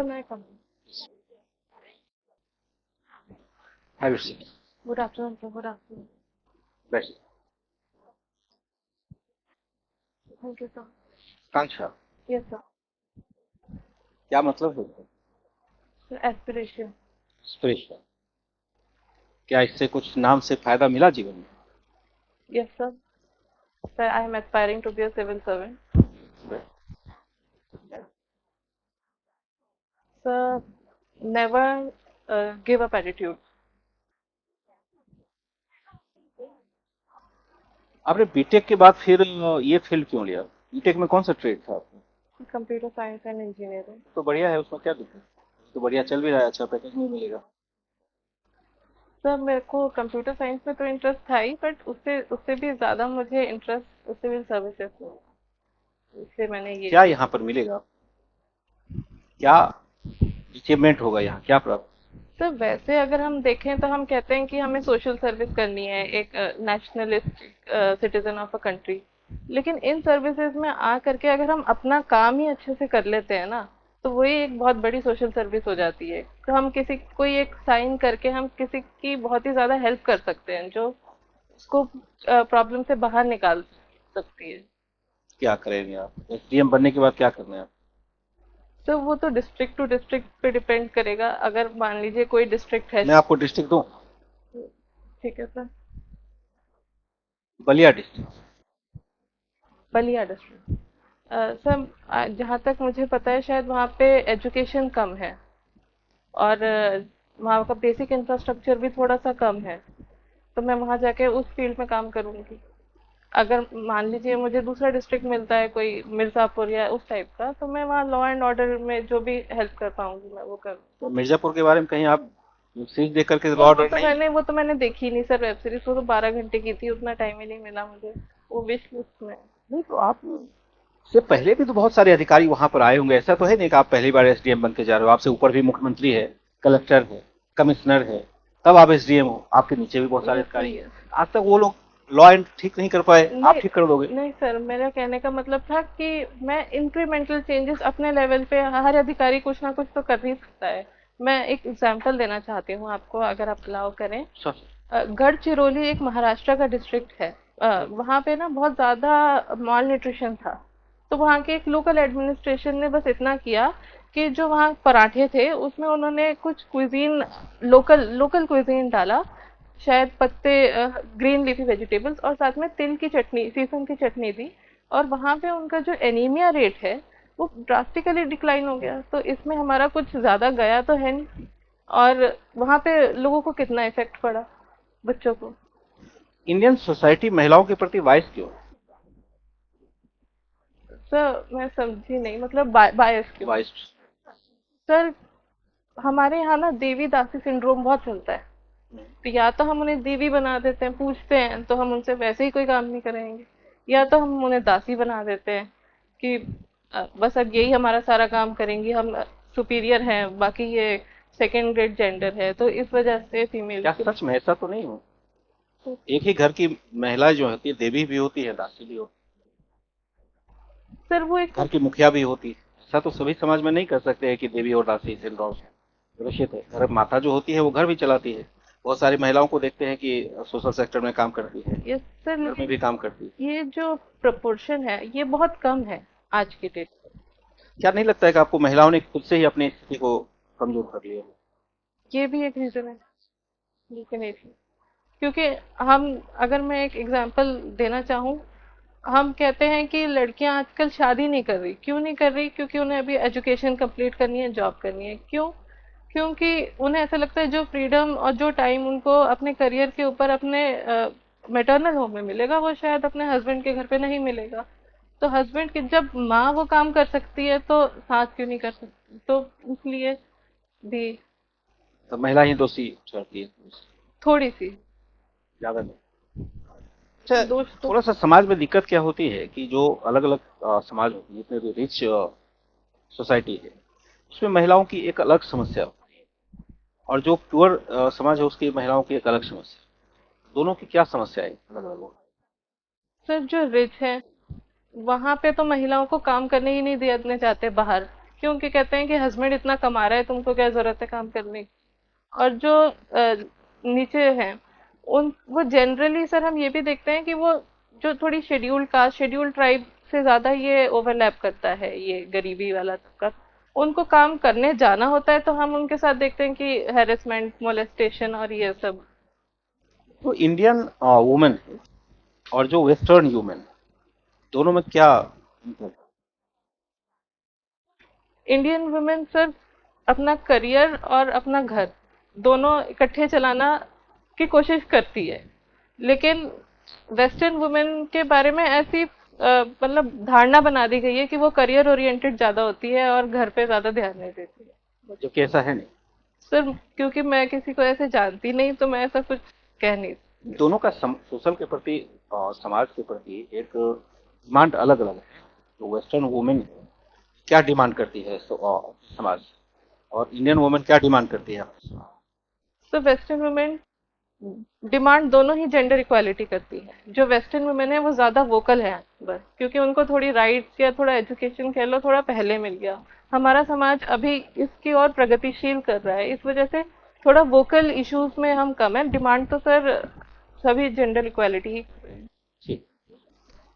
afternoon, I come. Have you seen? Good afternoon, sir. Good afternoon. Best. Thank you, sir. Akanksha Yes, sir. क्या मतलब है? Sir, aspiration. Spiritual. क्या इससे कुछ नाम से फायदा मिला जीवन में? Yes, sir. Sir, I am aspiring to be a civil servant. Sir, never give up attitude. आपने बीटेक के बाद फिर ये फील्ड क्यों लिया? बीटेक में कौन सा ट्रेड था आपका? Computer science and engineering. तो बढ़िया है, उसमें क्या दिक्कत? तो बढ़िया चल भी रहा है, अच्छा पैकेज भी मिलेगा। सर, मेरे को कंप्यूटर साइंस में तो इंटरेस्ट था ही, बट उससे उससे भी ज़्यादा मुझे इंटरेस्ट सिविल सर्विसेज में, इसलिए मैंने ये क्या किया। यहाँ पर मिलेगा? क्या अचीवमेंट होगा यहाँ, क्या प्राप्त? सर, वैसे अगर हम देखें तो हम कहते हैं कि हमें सोशल सर्विस करनी है, एक nationalist citizen of a country. लेकिन इन सर्विसेज में आ करके अगर हम अपना काम ही अच्छे से कर लेते हैं ना, तो वही एक बहुत बड़ी सोशल सर्विस हो जाती है। तो हम किसी कोई एक साइन करके हम किसी की बहुत ही ज्यादा हेल्प कर सकते हैं, जो उसको प्रॉब्लम से बाहर निकाल सकती है। क्या करेंगे आप? एसडीएम बनने के बाद क्या करना है? तो वो तो डिस्ट्रिक्ट टू डिस्ट्रिक्ट पे डिपेंड करेगा। अगर मान लीजिए कोई डिस्ट्रिक्ट है। मैं आपको डिस्ट्रिक्ट दूं? ठीक है sir. Ballia district. Ballia district. Sir, जहाँ तक मुझे पता है शायद वहाँ पे एजुकेशन कम है, और वहाँ का बेसिक इंफ्रास्ट्रक्चर भी थोड़ा सा कम है। तो मैं वहाँ जाके उस फील्ड में काम करूँगी। अगर मान लीजिए मुझे दूसरा डिस्ट्रिक्ट मिलता है कोई मिर्जापुर या उस टाइप का, तो मैं वहाँ लॉ एंड ऑर्डर में जो भी हेल्प कर पाऊंगी मैं वो करूँ। तो मिर्जापुर के बारे में कहीं आप सीरीज देख करके लॉ ऑर्डर नहीं? वो तो मैंने देखी नहीं सर, वेब सीरीज। वो तो 12 घंटे की थी, उतना टाइम ही नहीं मिला मुझे। वो विश लिस्ट में है। नहीं तो आप से पहले भी तो बहुत सारे अधिकारी वहां पर आए होंगे, ऐसा तो है नहीं कि आप पहली बार एसडीएम बन के जा रहे हो। आपसे ऊपर भी मुख्यमंत्री है, कलेक्टर है, कमिश्नर है, तब आप एसडीएम हो। आपके नीचे भी बहुत सारे ये अधिकारी हैं। ये आज तक वो लोग लॉ एंड ठीक नहीं कर पाए, आप नहीं, ठीक कर दोगे? नहीं सर, मेरा कहने का मतलब था कि मैं इंक्रीमेंटल चेंजेस अपने लेवल पे, हर अधिकारी कुछ ना कुछ तो कर ही सकता है। मैं एक एग्जांपल देना चाहती हूँ आपको, अगर आप अलाउ करें। सर। गढ़चिरौली एक महाराष्ट्र का डिस्ट्रिक्ट है। वहाँ पे ना बहुत ज्यादा मॉल न्यूट्रिशन था। तो वहाँ के एक लोकल एडमिनिस्ट्रेशन ने बस इतना किया कि जो वहाँ पराठे थे उसमें उन्होंने कुछ क्विजीन, लोकल लोकल क्विजीन डाला। शायद पत्ते, ग्रीन लीफी वेजिटेबल्स, और साथ में तिल की चटनी, सीसम की चटनी दी। और वहाँ पे उनका जो एनीमिया रेट है वो ड्रास्टिकली डिक्लाइन हो गया। तो इसमें हमारा कुछ ज्यादा गया तो है नहीं। और वहाँ पे लोगों को कितना इफेक्ट पड़ा, बच्चों को। इंडियन सोसाइटी महिलाओं के प्रति वाइस क्यों है? सर, मैं समझी नहीं, मतलब बायस क्यों। वाइस। सर, हमारे यहाँ ना देवी दासी सिंड्रोम बहुत चलता है। तो या तो हम उन्हें देवी बना देते हैं, पूछते हैं तो हम उनसे वैसे ही कोई काम नहीं करेंगे, या तो हम उन्हें दासी बना देते हैं कि बस अब यही हमारा सारा काम करेंगी, हम सुपीरियर हैं, बाकी ये सेकेंड ग्रेड जेंडर है। तो इस वजह से फीमेल क्या की। सच में ऐसा तो नहीं हो? एक ही घर की महिला जो होती है देवी भी होती है, दासी भी होती सर, वो है, एक। घर की मुखिया भी होती है। ऐसा तो सभी समाज में नहीं कर सकते हैं कि देवी और दासी सिंड्रोम सुरक्षित है। घर माता जो होती है वो घर भी चलाती है। बहुत सारी महिलाओं को देखते हैं कि सोशल सेक्टर में काम करती है, यस सर, घर में लेकिन भी काम करती है। ये जो प्रपोर्शन है ये बहुत कम है आज की डेट में। क्या नहीं लगता है कि आपको महिलाओं ने खुद से ही अपनी स्थिति को कमजोर कर लिया है? ये भी एक रीजन है, लेकिन एक, क्योंकि हम, अगर मैं एक एग्जांपल देना चाहूँ, हम कहते हैं कि लड़कियां आजकल शादी नहीं कर रही। क्यों नहीं कर रही? क्योंकि उन्हें अभी एजुकेशन कंप्लीट करनी है, जॉब करनी है। क्यों? क्योंकि उन्हें ऐसा लगता है जो फ्रीडम और जो टाइम उनको अपने करियर के ऊपर अपने मैटरनल होम में मिलेगा, वो शायद अपने हस्बैंड के घर पे नहीं मिलेगा। तो हस्बैंड की जब माँ वो काम कर सकती है तो सास क्यों नहीं कर सकती? तो इसलिए भी तो महिला ही दोषी ठहरती है, थोड़ी सी ज्यादा नहीं। अच्छा, दोष तो। थोड़ा सा समाज में दिक्कत क्या होती है कि जो अलग अलग समाज होती है, जितने भी रिच सोसाइटी है, उसमें महिलाओं की एक अलग समस्या होती है, और जो पुअर समाज है उसकी महिलाओं की एक अलग समस्या। दोनों की क्या समस्या है अलग अलग होगी? सर, जो रिच है वहां पे तो महिलाओं को काम करने ही नहीं देना चाहते बाहर, क्योंकि कहते हैं कि हस्बैंड इतना कमा रहा है, तुमको क्या जरूरत है काम करने की। और जो नीचे हैं, उन वो जनरली सर हम ये भी देखते हैं कि वो जो थोड़ी शेड्यूल्ड कास्ट शेड्यूल्ड ट्राइब से ज्यादा ये ओवरलैप करता है, ये गरीबी वाला तबका। उनको काम करने जाना होता है तो हम उनके साथ देखते हैं कि हैरेसमेंट, मोलेस्टेशन और ये सब। तो इंडियन वुमेन और जो वेस्टर्न वुमेन, दोनों में क्या अंतर है? इंडियन वुमेन सर अपना करियर और अपना घर दोनों इकट्ठे चलाना की कोशिश करती है, लेकिन वेस्टर्न वुमेन के बारे में ऐसी मतलब धारणा बना दी गई है कि वो करियर ओरिएंटेड ज्यादा होती है और घर पे ज्यादा ध्यान नहीं देती है। जबकि ऐसा है नहीं। सर क्योंकि मैं किसी को ऐसे जानती नहीं तो मैं ऐसा कुछ कह नहीं। दोनों का सोशल के प्रति समाज के प्रति एक डिमांड अलग अलग है। तो वेस्टर्न वुमेन क्या डिमांड करती है समाज, और इंडियन वुमेन क्या डिमांड करती है? तो वेस्टर्न वुमेन डिमांड दोनों ही जेंडर इक्वालिटी करती है। जो वेस्टर्न वुमेन है वो ज्यादा वोकल है, बस क्योंकि उनको थोड़ी राइट्स या थोड़ा एजुकेशन कह लो थोड़ा पहले मिल गया। हमारा समाज अभी इसकी और प्रगतिशील कर रहा है, इस वजह से थोड़ा वोकल इश्यूज में हम कम है। डिमांड तो सर सभी जेंडर इक्वालिटी ही कर रहे हैं। जी।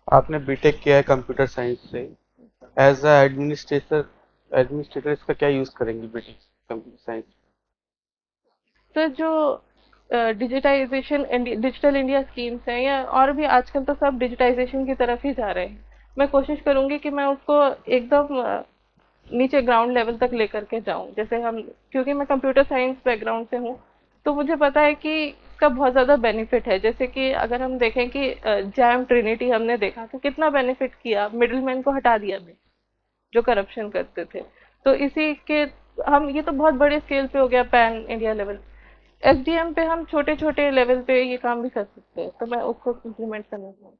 आपने बीटेक किया है कंप्यूटर साइंस से, एज अ एडमिनिस्ट्रेटर एडमिनिस्ट्रेटर इसका क्या यूज करेंगे बीटेक कंप्यूटर साइंस? सर जो डिजिटाइजेशन डिजिटल इंडिया स्कीम्स हैं या और भी आजकल तो सब डिजिटाइजेशन की तरफ ही जा रहे हैं। मैं कोशिश करूंगी कि मैं उसको एकदम नीचे ग्राउंड लेवल तक लेकर के जाऊं। जैसे हम, क्योंकि मैं कंप्यूटर साइंस बैकग्राउंड से हूँ, तो मुझे पता है कि इसका बहुत ज्यादा बेनिफिट है। जैसे कि अगर हम देखें कि जैम ट्रिनिटी हमने देखा तो कितना बेनिफिट किया, मिडिलमैन को हटा दिया हमने जो करप्शन करते थे। तो इसी के हम, ये तो बहुत बड़े स्केल पे हो गया पैन इंडिया लेवल। एसडीएम पे हम छोटे छोटे लेवल पे ये काम भी कर सकते हैं, तो मैं उसको इम्प्लीमेंट करना चाहूँ।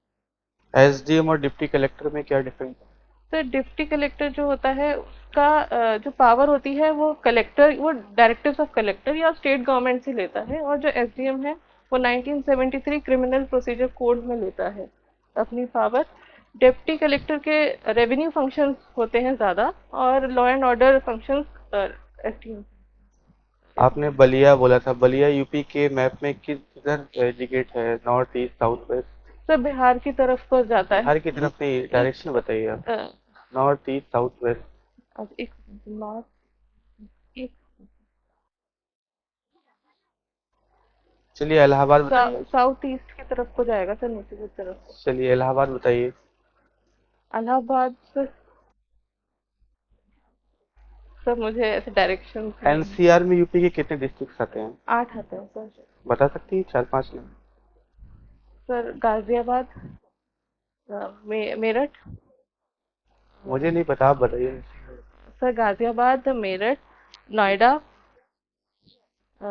एसडीएम और डिप्टी कलेक्टर में क्या डिफरेंस है? तो डिप्टी कलेक्टर जो होता है उसका जो पावर होती है वो कलेक्टर, वो डायरेक्टिव्स ऑफ कलेक्टर या स्टेट गवर्नमेंट से लेता है। और जो एसडीएम है वो 1973 क्रिमिनल प्रोसीजर कोड में लेता है अपनी पावर। डिप्टी कलेक्टर के रेवेन्यू फंक्शंस होते हैं ज्यादा और law and order functions SDM. आपने बलिया बोला था, बलिया यूपी के मैप में किधर इंडिकेट है? North east, south west? सब बिहार की तरफ को जाता है। बिहार की तरफ नहीं, डायरेक्शन बताइए आप। अ, नॉर्थ ईस्ट, साउथ वेस्ट? अब एक नॉर्थ, एक चलिए इलाहाबाद बताइए। साउथ ईस्ट की तरफ को जाएगा सर, नीचे की तरफ। चलिए इलाहाबाद बताइए। इलाहाबाद सर मुझे ऐसे डायरेक्शन नहीं। एनसीआर में यूपी के कितने डिस्ट्रिक्ट आते हैं? 8 आते हैं सर। बता सकती है 4-5 नाम? सर गाजियाबाद, मेरठ। मुझे नहीं पता, आप बताइए। सर गाजियाबाद, मेरठ, नोएडा, अ,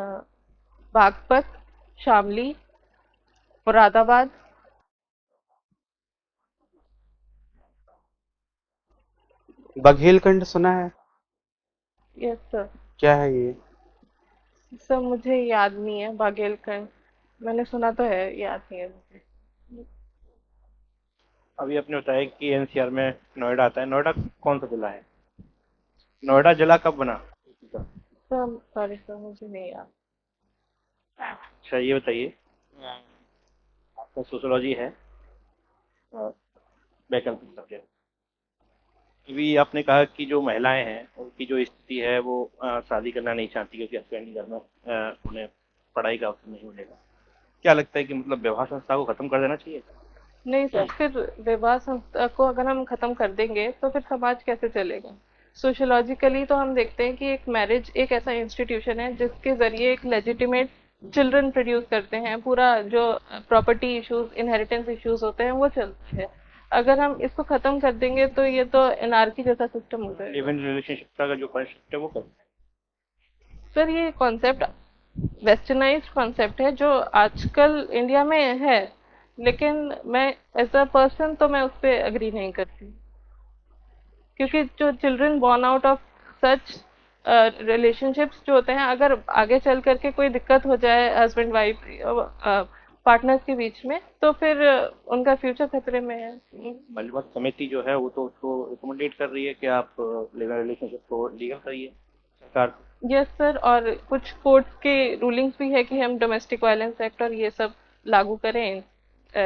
बागपत, शामली, मुरादाबाद। बघेलखंड सुना है? Yes sir. क्या है ये? सर मुझे याद नहीं है बागेलखंड, मैंने सुना तो है, याद नहीं है मुझे। अभी आपने बताया कि एनसीआर में नोएडा आता है। नोएडा कौन सा जिला है? नोएडा जिला कब बना? सर सॉरी सर मुझे नहीं याद। अच्छा, ये बताइए, आपका सोशोलॉजी है, अ, वैकल्पिक सब्जेक्ट। अभी आपने कहा कि जो महिलाएं हैं उनकी जो स्थिति है वो शादी करना नहीं चाहती क्योंकि हस्बैंड घर में उन्हें पढ़ाई का अवसर नहीं मिलेगा। क्या लगता है कि मतलब विवाह संस्था को खत्म कर देना चाहिए? नहीं सर, फिर विवाह संस्था को अगर हम खत्म कर देंगे तो फिर समाज कैसे चलेगा? सोशियोलॉजिकली तो हम देखते हैं कि एक मैरिज एक ऐसा इंस्टीट्यूशन है जिसके जरिए एक लेजिटिमेट चिल्ड्रन प्रोड्यूस करते हैं। पूरा जो प्रॉपर्टी इश्यूज, इनहेरिटेंस इश्यूज होते हैं वो चलते हैं। अगर हम इसको खत्म कर देंगे तो ये तो एनार्की जैसा सिस्टम हो जाएगा। लिव इन रिलेशनशिप का जो कॉन्सेप्ट है वो कर। सर ये कॉन्सेप्ट वेस्टर्नाइज्ड कॉन्सेप्ट है जो आजकल इंडिया में है, लेकिन मैं एज अ पर्सन तो मैं उस पर अग्री नहीं करती। क्योंकि जो children born out of such relationships जो होते हैं, अगर आगे चल करके कोई दिक्कत हो जाए हस्बैंड वाइफ पार्टनर्स के बीच में, तो फिर उनका फ्यूचर खतरे में है। मलिवात समिति जो है वो तो उसको रिकमेंडेट कर रही है कि आप लीगल रिलेशनशिप को लीगल करिए सरकार। यस सर, और कुछ कोर्ट्स के रूलिंग्स भी है कि हम डोमेस्टिक वायलेंस एक्ट और ये सब लागू करें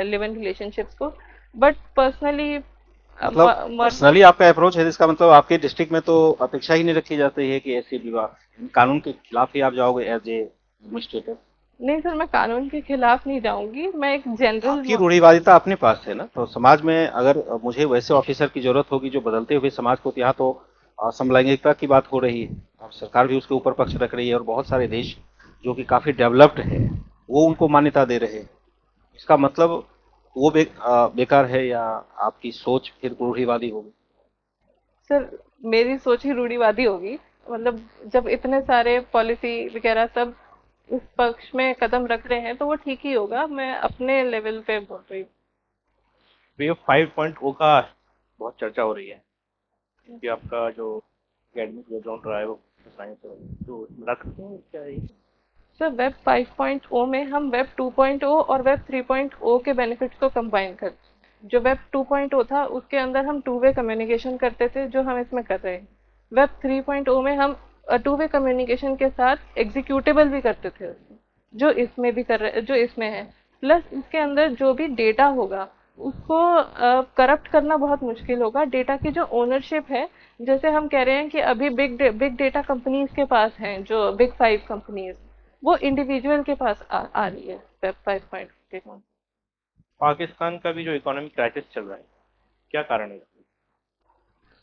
लिव इन रिलेशनशिप्स को। बट पर्सनली मतलब पर्सनली आपका अप्रोच है, इसका मतलब आपके डिस्ट्रिक्ट में तो अपेक्षा ही नहीं रखी जाती है कि ऐसे विवाह कानून के खिलाफ ही आप जाओगे एज ए एडमिनिस्ट्रेटर। नहीं सर, मैं कानून के खिलाफ नहीं जाऊंगी, मैं एक जनरल। आपकी रूढ़िवादिता अपने पास है ना, तो समाज में अगर मुझे वैसे ऑफिसर की जरूरत होगी जो बदलते हुए समाज को, यहाँ तो समलैंगिकता की बात हो रही है, अब सरकार भी उसके ऊपर पक्ष रख रही है और बहुत सारे देश जो कि काफी डेवलप्ड है वो उनको मान्यता दे रहे हैं। इसका मतलब वो बेकार है या आपकी सोच फिर रूढ़िवादी होगी? सर मेरी सोच ही रूढ़िवादी होगी, मतलब जब इतने सारे पॉलिसी वगैरह सब इस पक्ष में कदम रख रहे हैं तो वो ठीक ही होगा। मैं अपने लेवल पे बोल रही हूँ। वेव 5.0 का बहुत चर्चा हो रही है कि आपका जो एकेडमिक बैकग्राउंड रहा है वो साइंस है, तो बता सकते हैं क्या है ये? सर वेब 5.0 में हम वेब 2.0 और वेब 3.0 के बेनिफिट्स को कंबाइन करते हैं। जो वेब 2.0 था उसके अंदर हम टू वे कम्युनिकेशन करते थे, जो हम इसमें कर रहे हैं। वेब 3.0 में हम टू वे कम्युनिकेशन के साथ एग्जीक्यूटेबल भी करते थे उसमें, जो इसमें भी कर रहे, जो इसमें है। प्लस इसके अंदर जो भी डेटा होगा उसको करप्ट करना बहुत मुश्किल होगा। डेटा की जो ओनरशिप है, जैसे हम कह रहे हैं कि अभी बिग डेटा कंपनीज के पास हैं, जो बिग 5 कंपनीज, वो इंडिविजुअल के पास आ रही है वेब 5.0 के कारण। पाकिस्तान का भी जो इकोनॉमिक क्राइसिस चल रहा है, क्या कारण है इसका?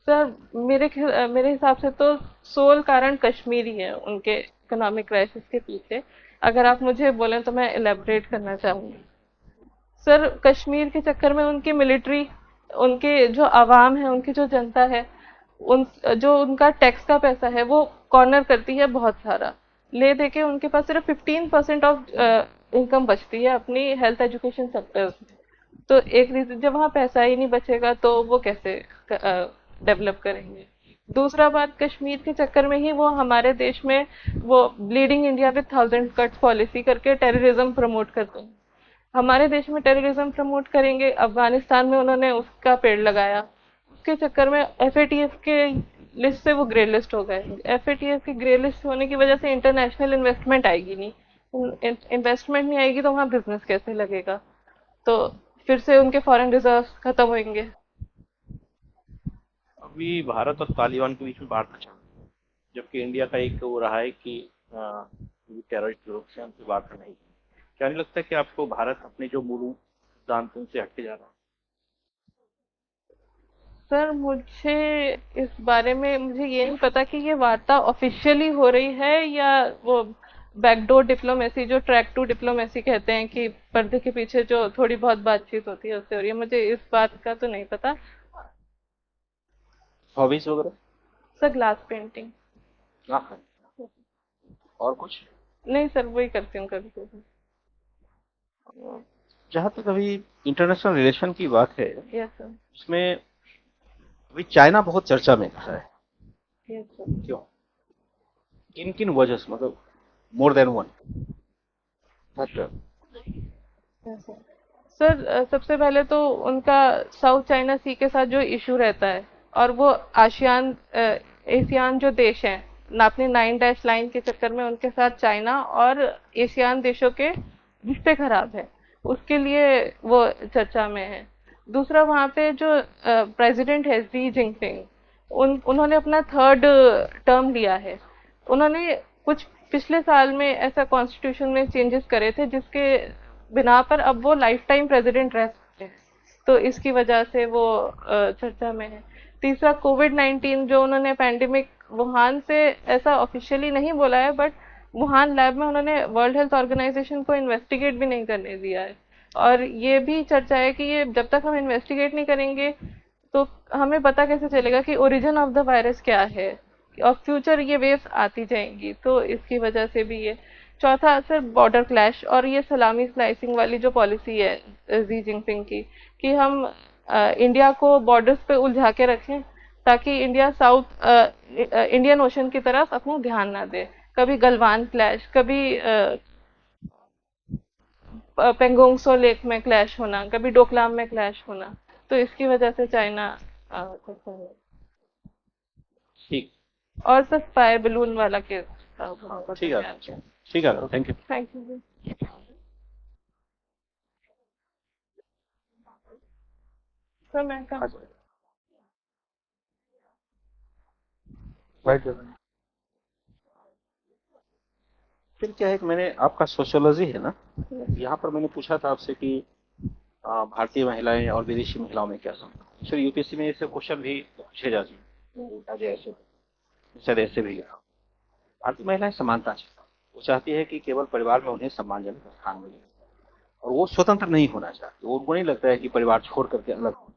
सर मेरे हिसाब से तो सोल कारण कश्मीर ही है उनके इकोनॉमिक क्राइसिस के पीछे। अगर आप मुझे बोलें तो मैं इलेबरेट करना चाहूंगी। सर कश्मीर के चक्कर में उनकी मिलिट्री, उनके जो आवाम है, उनकी जो जनता है, उन जो उनका टैक्स का पैसा है वो कॉर्नर करती है बहुत सारा। ले दे के उनके पास सिर्फ 15% ऑफ इनकम बचती है अपनी हेल्थ एजुकेशन सेक्टर में। तो एक रीजन, जब वहाँ पैसा ही नहीं बचेगा तो वो कैसे डेवलप करेंगे। दूसरा बात, कश्मीर के चक्कर में ही वो हमारे देश में वो bleeding India with 1000 cuts policy करके टेररिज्म प्रमोट करते हैं। हमारे देश में टेररिज्म प्रमोट करेंगे, अफगानिस्तान में उन्होंने उसका पेड़ लगाया, उसके चक्कर में एफएटीएफ के लिस्ट से वो ग्रे लिस्ट हो गए। एफएटीएफ की ग्रे लिस्ट होने की वजह से इंटरनेशनल इन्वेस्टमेंट आएगी नहीं, इन्वेस्टमेंट नहीं आएगी तो वहाँ बिजनेस कैसे लगेगा, तो फिर से उनके फॉरेन रिजर्व खत्म होंगे। अभी भारत और तालिबान के बीच में बात चल रही है, जबकि इंडिया का एक वो रहा है कि टेररिस्ट ग्रुप से हमसे बात नहीं। क्या नहीं लगता कि आपको भारत अपने जो मूल सिद्धांतों से हटके जा रहा है? सर मुझे इस बारे में मुझे ये नहीं पता कि ये वार्ता ऑफिशियली हो रही है या वो बैकडोर डिप्लोमेसी, जो ट्रैक टू डिप्लोमेसी कहते हैं कि पर्दे के पीछे जो थोड़ी बहुत बातचीत होती है उससे हो रही है। मुझे इस बात का तो नहीं पता। हॉबीज वगैरह? Sir glass painting. हाँ, और कुछ? नहीं सर, वही करती हूँ कभी कभी। जहाँ तक अभी इंटरनेशनल रिलेशन की बात है, यस सर। उसमें अभी चाइना बहुत चर्चा में है। Yes sir. क्यों? किन किन वजह से, मतलब more than one factor? Yes sir. Sir सबसे पहले तो उनका साउथ चाइना सी के साथ जो इशू रहता है, और वो आसियान एशियान जो देश हैं ना, अपनी 9 डैश लाइन के चक्कर में उनके साथ चाइना और एशियान देशों के रिश्ते खराब है, उसके लिए वो चर्चा में है। दूसरा, वहाँ पे जो प्रेसिडेंट है शी जिनपिंग, उन्होंने अपना 3rd टर्म लिया है। उन्होंने कुछ पिछले साल में ऐसा कॉन्स्टिट्यूशन में चेंजेस करे थे जिसके बिना पर अब वो लाइफ टाइम प्रेसिडेंट रह सकते हैं, तो इसकी वजह से वो चर्चा में है। तीसरा, कोविड-19 जो उन्होंने पैंडेमिक वुहान से ऐसा ऑफिशियली नहीं बोला है, बट वुहान लैब में उन्होंने वर्ल्ड हेल्थ ऑर्गेनाइजेशन को इन्वेस्टिगेट भी नहीं करने दिया है। और ये भी चर्चा है कि ये जब तक हम इन्वेस्टिगेट नहीं करेंगे तो हमें पता कैसे चलेगा कि ओरिजिन ऑफ द वायरस क्या है, और फ्यूचर ये वेव्स आती जाएंगी, तो इसकी वजह से भी ये। चौथा असर, बॉर्डर क्लैश और ये सलामी स्लाइसिंग वाली जो पॉलिसी है शी जिनपिंग की, कि हम इंडिया को बॉर्डर्स पे उलझा के रखें ताकि इंडिया साउथ इंडियन ओशन की तरफ अपना ध्यान ना दे। कभी गलवान क्लैश, कभी पेंगोंग सो लेक में क्लैश होना, कभी डोकलाम में क्लैश होना, तो इसकी वजह से चाइना ठीक। और सर स्पाई बलून वाला केस ठीक है, ठीक है, thank you. Thank you. Sir मैं कहाँ राइट। फिर क्या है कि मैंने आपका सोशियोलॉजी है ना, यहाँ पर मैंने पूछा था आपसे कि भारतीय महिलाएं और विदेशी महिलाओं में क्या संबंध है। फिर यूपीएससी में ऐसे क्वेश्चन भी पूछे जाते हैं, शायद ऐसे भी लिखा। भारतीय महिलाएं समानता चाहती हैं। वो चाहती है कि केवल परिवार में उन्हें सम्मानजनक स्थान मिले, और वो स्वतंत्र नहीं होना चाहती। उनको नहीं लगता है कि परिवार छोड़ करके अलग हो।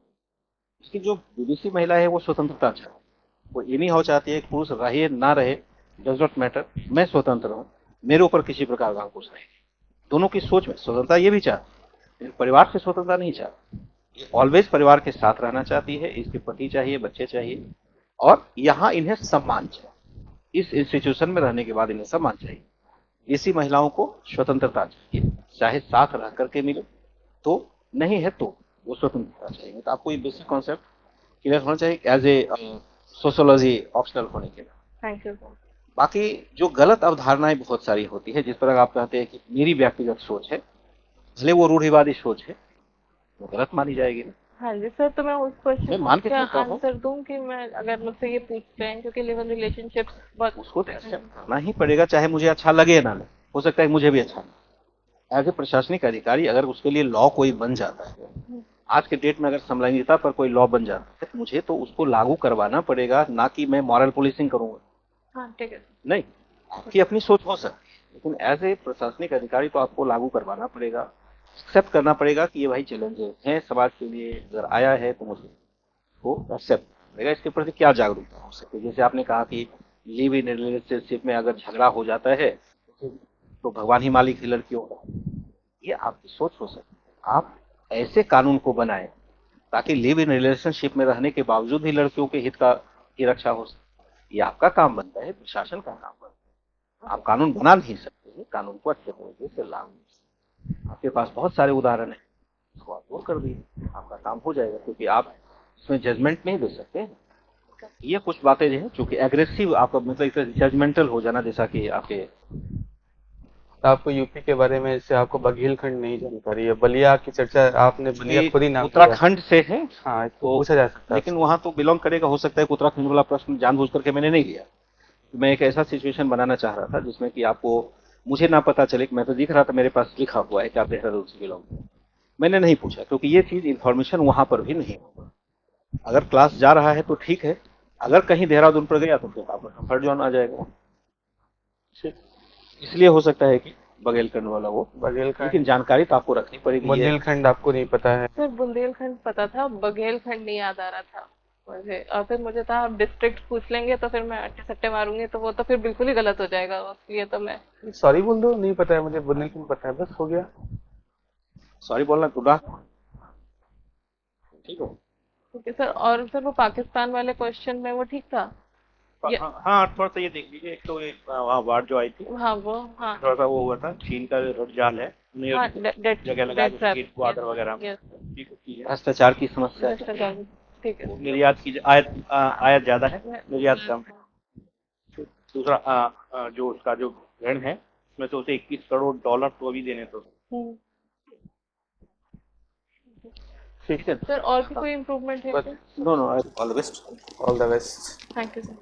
इसकी जो विदेशी महिला है वो स्वतंत्रता चाहती है। वो ये नहीं हो चाहती है कि पुरुष रहे ना रहे, डज नॉट मैटर, मैं स्वतंत्र हूँ, मेरे ऊपर किसी प्रकार का अंकुश नहीं। दोनों की सोच में स्वतंत्रता ये भी चाहती है, लेकिन परिवार से स्वतंत्रता नहीं चाहती। ऑलवेज परिवार के साथ रहना चाहती है। इसके पति चाहिए, बच्चे चाहिए, और यहाँ इन्हें सम्मान चाहिए। इस इंस्टीट्यूशन में रहने के बाद इन्हें सम्मान चाहिए। इसी महिलाओं को स्वतंत्रता चाहिए, चाहे साथ रह करके मिले तो, नहीं है तो वो स्वतंत्रता चाहिए। तो आपको ये बेसिक कॉन्सेप्ट क्लियर होना चाहिए एज ए सोशियोलॉजी ऑप्शनल होने के लिए। Thank you sir. बाकी जो गलत अवधारणाएं बहुत सारी होती है, जिस पर आप कहते हैं कि मेरी व्यक्तिगत सोच है, भले वो रूढ़िवादी सोच है, वो गलत मानी जाएगी ना। हाँ जी सर, तो मैं उस मैं क्वेश्चन मान का के क्या चलता हूँ, आंसर दूं कि मैं अगर मुझसे ये पूछते हैं, क्योंकि लिव इन रिलेशनशिप्स बहुत उसको तो एक्सेप्ट करना ही पड़ेगा, चाहे मुझे अच्छा लगे ना लगे। हो सकता है मुझे भी अच्छा लगे। एज ए प्रशासनिक अधिकारी अगर उसके लिए लॉ कोई बन जाता है, आज के डेट में अगर समलैंगिकता पर कोई लॉ बन जाता है, मुझे तो उसको लागू करवाना पड़ेगा, ना कि मैं मॉरल पुलिसिंग करूंगा। हाँ ठीक है। नहीं, आपकी अपनी सोच हो सकती है, लेकिन एज ए प्रशासनिक अधिकारी तो आपको लागू करवाना पड़ेगा, एक्सेप्ट करना पड़ेगा कि ये भाई चैलेंजेस हैं समाज के लिए, अगर आया है तो मुझे वो एक्सेप्ट करेगा। इसके प्रति क्या जागरूकता हो सकती है। जैसे आपने कहा कि लिव इन रिलेशनशिप में अगर झगड़ा हो जाता है तो भगवान ही मालिक है लड़कियों का, ये आपकी सोच हो सकती है। आप ऐसे कानून को बनाएं ताकि लिव इन रिलेशनशिप में रहने के बावजूद भी लड़कियों के हित का की रक्षा हो सके। ये आपका काम बनता है, प्रशासन का काम बनता है। आप कानून बना नहीं सकते, कानून को अच्छे तरीके से लागू। आपके पास बहुत सारे उदाहरण है, उसको आप दूर कर दीजिए, आपका काम हो जाएगा, क्योंकि आप इसमें जजमेंट नहीं दे सकते। ये कुछ बातें जो है जो कि एग्रेसिव, आपका मतलब जजमेंटल हो जाना, जैसा कि आपके आपको यूपी के बारे में, जैसे आपको बघेलखंड नहीं जानकारी है, बलिया की चर्चा आपने बलिया खुद ही नाम किया। उत्तराखंड से है, हाँ, इसको तो पूछा जा सकता है। लेकिन वहां तो बिलोंग करेगा। हो सकता है कि उत्तराखंड वाला प्रश्न जानबूझ करके मैंने नहीं लिया। मैं एक ऐसा सिचुएशन बनाना चाह रहा था जिसमें कि आपको, मुझे ना पता चले कि मैं तो दिख रहा था मेरे पास लिखा हुआ है कि आप देहरादून से बिलोंग। मैंने नहीं पूछा, क्योंकि ये चीज इन्फॉर्मेशन वहां पर भी नहीं होगा। अगर क्लास जा रहा है तो ठीक है, अगर कहीं देहरादून पर गया तो फिर आपका कंफर्ट जोन आ जाएगा। इसलिए हो सकता है कि बघेलखंड वाला वो, बघेलखंड, लेकिन जानकारी तो आपको रखनी पड़ेगी। बुंदेलखंड आपको नहीं पता है? सर बुंदेलखंड पता था, बघेलखंड नहीं याद आ रहा था मुझे। और फिर मुझे था आप डिस्ट्रिक्ट पूछ लेंगे तो फिर मैं अट्टे सट्टे मारूंगी, तो वो तो फिर बिल्कुल ही गलत हो जाएगा, इसलिए तो मैं सॉरी बोल दो, नहीं पता है मुझे, बुंदेलखंड पता है, बस हो गया। सॉरी बोलना गुनाह, ठीक हो। ठीक है सर। और सर वो पाकिस्तान वाले क्वेश्चन में वो ठीक था? हाँ, थोड़ा सा ये देख लीजिए। एक तो वहाँ बाढ़ जो आई थी, हाँ वो, हाँ थोड़ा सा वो हुआ था, चीन का जो जाल है, हाँ, जगह लगा डेट ट्रैप, ग्वादर वगैरह यस में भ्रष्टाचार की समस्या है। भ्रष्टाचार, ठीक है। निर्यात की आयात ज्यादा है, निर्यात कम है। दूसरा जो उसका जो ऋण है, उसमें तो उसे 21 करोड़ डॉलर तो अभी देने तो। हम्म। ठीक है सर और भी कोई इम्प्रूवमेंट है क्या? No no, all the best. All the best. Thank you sir.